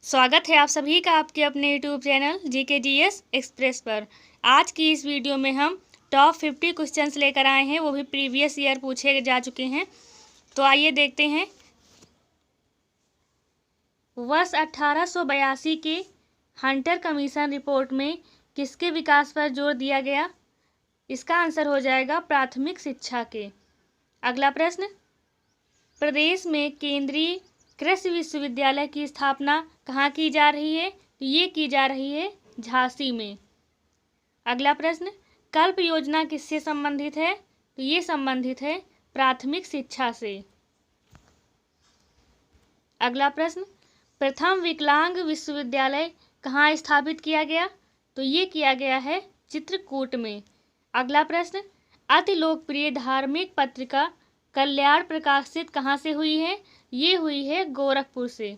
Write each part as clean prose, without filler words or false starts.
स्वागत है आप सभी का आपके अपने यूट्यूब चैनल GKGS एक्सप्रेस पर। आज की इस वीडियो में हम टॉप 50 क्वेश्चंस लेकर आए हैं, वो भी प्रीवियस ईयर पूछे जा चुके हैं। तो आइए देखते हैं। वर्ष 1882 के हंटर कमीशन रिपोर्ट में किसके विकास पर जोर दिया गया? इसका आंसर हो जाएगा प्राथमिक शिक्षा के। अगला प्रश्न, प्रदेश में केंद्रीय कृषि विश्वविद्यालय की स्थापना कहाँ की जा रही है? तो ये की जा रही है झांसी में। अगला प्रश्न, कल्प योजना किससे संबंधित है? तो ये संबंधित है प्राथमिक शिक्षा से। अगला प्रश्न, प्रथम विकलांग विश्वविद्यालय कहाँ स्थापित किया गया? तो ये किया गया है चित्रकूट में। अगला प्रश्न, अति लोकप्रिय धार्मिक पत्रिका कल्याण प्रकाशित कहाँ से हुई है? ये हुई है गोरखपुर से।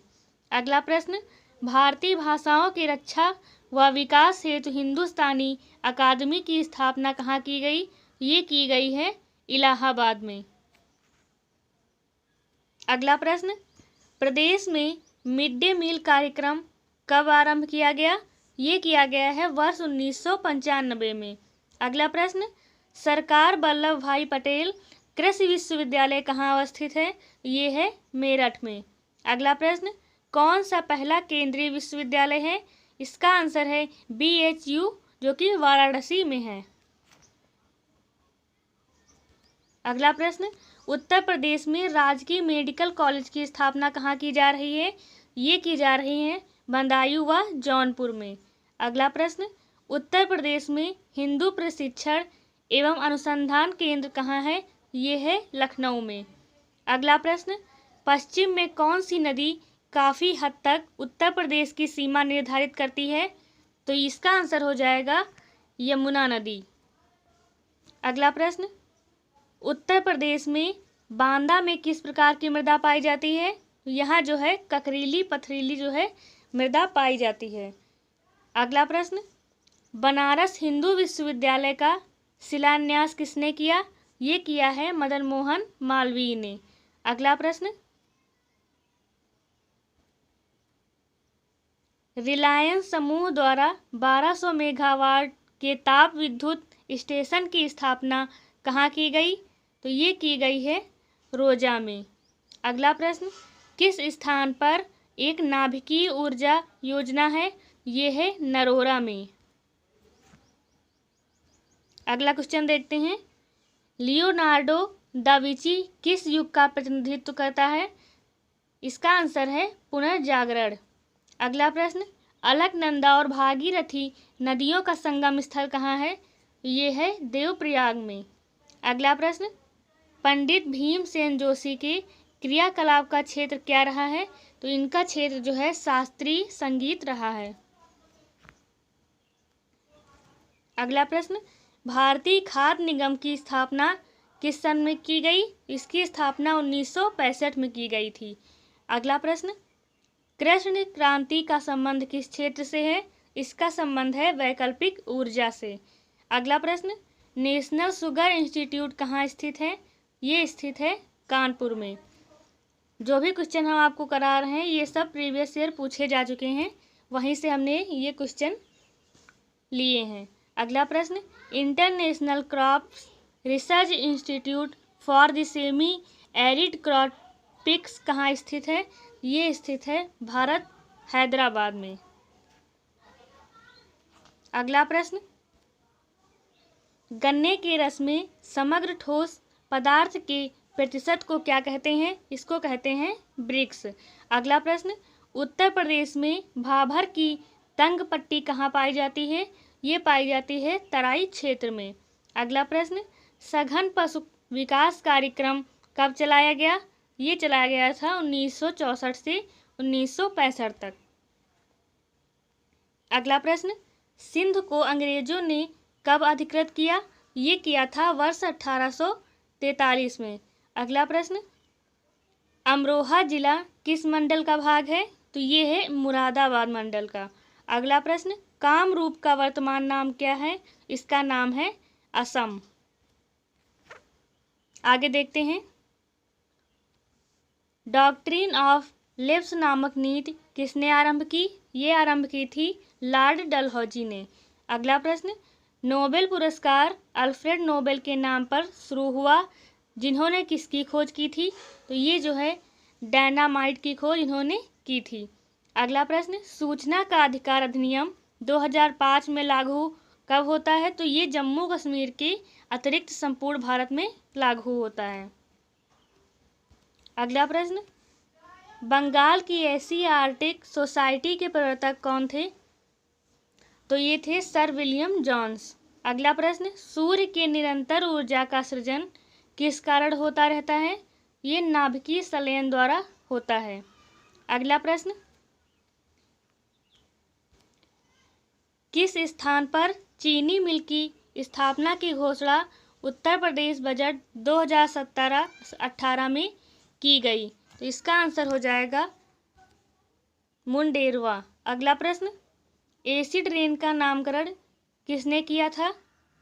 अगला प्रश्न, भारतीय भाषाओं की रक्षा व विकास हेतु हिंदुस्तानी अकादमी की स्थापना कहाँ की गई? ये की गई है इलाहाबाद में। अगला प्रश्न, प्रदेश में मिड डे मील कार्यक्रम कब आरंभ किया गया? ये किया गया है वर्ष 1995 में। अगला प्रश्न, सरकार वल्लभ भाई पटेल कृषि विश्वविद्यालय कहाँ अवस्थित है? ये है मेरठ में। अगला प्रश्न, कौन सा पहला केंद्रीय विश्वविद्यालय है? इसका आंसर है BHU, जो कि वाराणसी में है। अगला प्रश्न, उत्तर प्रदेश में राजकीय मेडिकल कॉलेज की स्थापना कहाँ की जा रही है? ये की जा रही है बदायूं व जौनपुर में। अगला प्रश्न, उत्तर प्रदेश में हिंदू प्रशिक्षण एवं अनुसंधान केंद्र कहाँ है? ये है लखनऊ में। अगला प्रश्न, पश्चिम में कौन सी नदी काफ़ी हद तक उत्तर प्रदेश की सीमा निर्धारित करती है? तो इसका आंसर हो जाएगा यमुना नदी। अगला प्रश्न, उत्तर प्रदेश में बांदा में किस प्रकार की मृदा पाई जाती है? यहाँ जो है ककरीली पथरीली जो है मृदा पाई जाती है। अगला प्रश्न, बनारस हिंदू विश्वविद्यालय का शिलान्यास किसने किया? ये किया है मदन मोहन मालवीय ने। अगला प्रश्न, रिलायंस समूह द्वारा 1200 मेगावाट के ताप विद्युत स्टेशन की स्थापना कहाँ की गई? तो ये की गई है रोजा में। अगला प्रश्न, किस स्थान पर एक नाभिकीय ऊर्जा योजना है? ये है नरोरा में। अगला क्वेश्चन देखते हैं, लियोनार्डो दा विंची किस युग का प्रतिनिधित्व करता है? इसका आंसर है पुनर्जागरण। अगला प्रश्न, अलकनंदा और भागीरथी नदियों का संगम स्थल कहाँ है? ये है देवप्रयाग में। अगला प्रश्न, पंडित भीमसेन जोशी के क्रियाकलाप का क्षेत्र क्या रहा है? तो इनका क्षेत्र जो है शास्त्रीय संगीत रहा है। अगला प्रश्न, भारतीय खाद्य निगम की स्थापना किस सन में की गई? इसकी स्थापना 1965 में की गई थी। अगला प्रश्न, कृष्ण क्रांति का संबंध किस क्षेत्र से है? इसका संबंध है वैकल्पिक ऊर्जा से। अगला प्रश्न, नेशनल शुगर इंस्टीट्यूट कहाँ स्थित है? ये स्थित है कानपुर में। जो भी क्वेश्चन हम आपको करा रहे हैं ये सब प्रीवियस ईयर पूछे जा चुके हैं, वहीं से हमने ये क्वेश्चन लिए हैं। अगला प्रश्न, international crops research institute for the semi arid tropics कहाँ स्थित है? ये स्थित है भारत हैदराबाद में। अगला प्रश्न, गन्ने के रस में समग्र ठोस पदार्थ के प्रतिशत को क्या कहते हैं? इसको कहते हैं ब्रिक्स। अगला प्रश्न, उत्तर प्रदेश में भाभर की तंग पट्टी कहाँ पाई जाती है? ये पाई जाती है तराई क्षेत्र में। अगला प्रश्न, सघन पशु विकास कार्यक्रम कब चलाया गया? ये चलाया गया था 1964 से 1965 तक। अगला प्रश्न, सिंध को अंग्रेजों ने कब अधिकृत किया? ये किया था वर्ष 1843 में। अगला प्रश्न, अमरोहा जिला किस मंडल का भाग है? तो ये है मुरादाबाद मंडल का। अगला प्रश्न, कामरूप का वर्तमान नाम क्या है? इसका नाम है असम। आगे देखते हैं, डॉक्ट्रिन ऑफ लेप्स नामक नीति किसने आरंभ की? ये आरंभ की थी लॉर्ड डलहौजी ने। अगला प्रश्न, नोबेल पुरस्कार अल्फ्रेड नोबेल के नाम पर शुरू हुआ, जिन्होंने किसकी खोज की थी? तो ये जो है डायनामाइट की खोज इन्होंने की थी। अगला प्रश्न, सूचना का अधिकार अधिनियम 2005 में लागू कब होता है? तो ये जम्मू कश्मीर के अतिरिक्त संपूर्ण भारत में लागू होता है। अगला प्रश्न, बंगाल की एशियाटिक सोसाइटी के प्रवर्तक कौन थे? तो ये थे सर विलियम जॉन्स। अगला प्रश्न, सूर्य के निरंतर ऊर्जा का सृजन किस कारण होता रहता है? ये नाभिकीय संलयन द्वारा होता है। अगला प्रश्न, किस स्थान पर चीनी मिल की स्थापना की घोषणा उत्तर प्रदेश बजट 2017-18 में की गई? तो इसका आंसर हो जाएगा मुंडेरवा। अगला प्रश्न, एसिड रेन का नामकरण किसने किया था?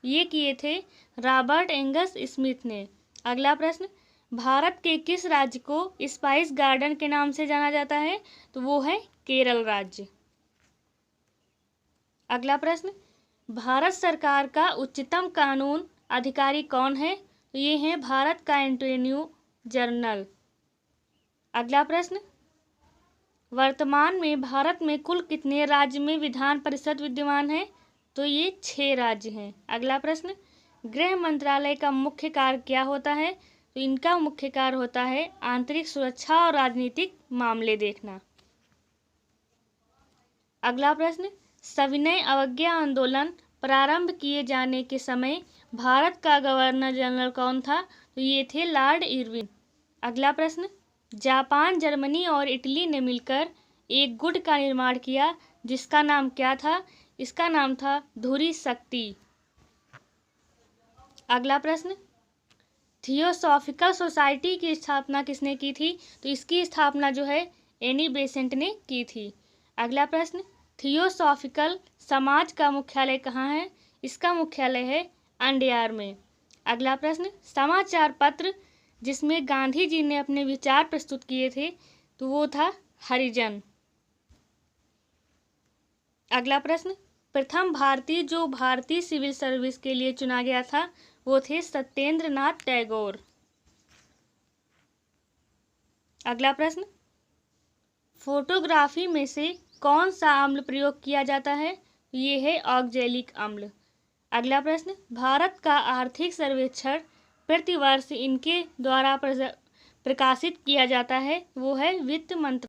ये किए थे रॉबर्ट एंगस स्मिथ ने। अगला प्रश्न, भारत के किस राज्य को स्पाइस गार्डन के नाम से जाना जाता है? तो वो है केरल राज्य। अगला प्रश्न, भारत सरकार का उच्चतम कानून अधिकारी कौन है? तो ये है भारत का अटॉर्नी जनरल। अगला प्रश्न, वर्तमान में भारत में कुल कितने राज्य में विधान परिषद विद्यमान है? तो ये 6 राज्य हैं। अगला प्रश्न, गृह मंत्रालय का मुख्य कार्य क्या होता है? तो इनका मुख्य कार्य होता है आंतरिक सुरक्षा और राजनीतिक मामले देखना। अगला प्रश्न, सविनय अवज्ञा आंदोलन प्रारंभ किए जाने के समय भारत का गवर्नर जनरल कौन था? तो ये थे लॉर्ड इरविन। अगला प्रश्न, जापान, जर्मनी और इटली ने मिलकर एक गुट का निर्माण किया, जिसका नाम क्या था? इसका नाम था धुरी शक्ति। अगला प्रश्न, थियोसॉफिकल सोसाइटी की स्थापना किसने की थी? तो इसकी स्थापना जो है एनी बेसेंट ने की थी। अगला प्रश्न, थियोसॉफिकल समाज का मुख्यालय कहाँ है? इसका मुख्यालय है अंडियार में। अगला प्रश्न, समाचार पत्र जिसमें गांधी जी ने अपने विचार प्रस्तुत किए थे, तो वो था हरिजन। अगला प्रश्न, प्रथम भारतीय जो भारतीय सिविल सर्विस के लिए चुना गया था, वो थे सत्येंद्र नाथ टैगोर। अगला प्रश्न, फोटोग्राफी में से कौन सा अम्ल प्रयोग किया जाता है? ये है ऑक्जेलिक अम्ल। अगला प्रश्न, भारत का आर्थिक सर्वेक्षण प्रतिवर्ष इनके द्वारा प्रकाशित किया जाता है, वो है वित्त मंत्रालय।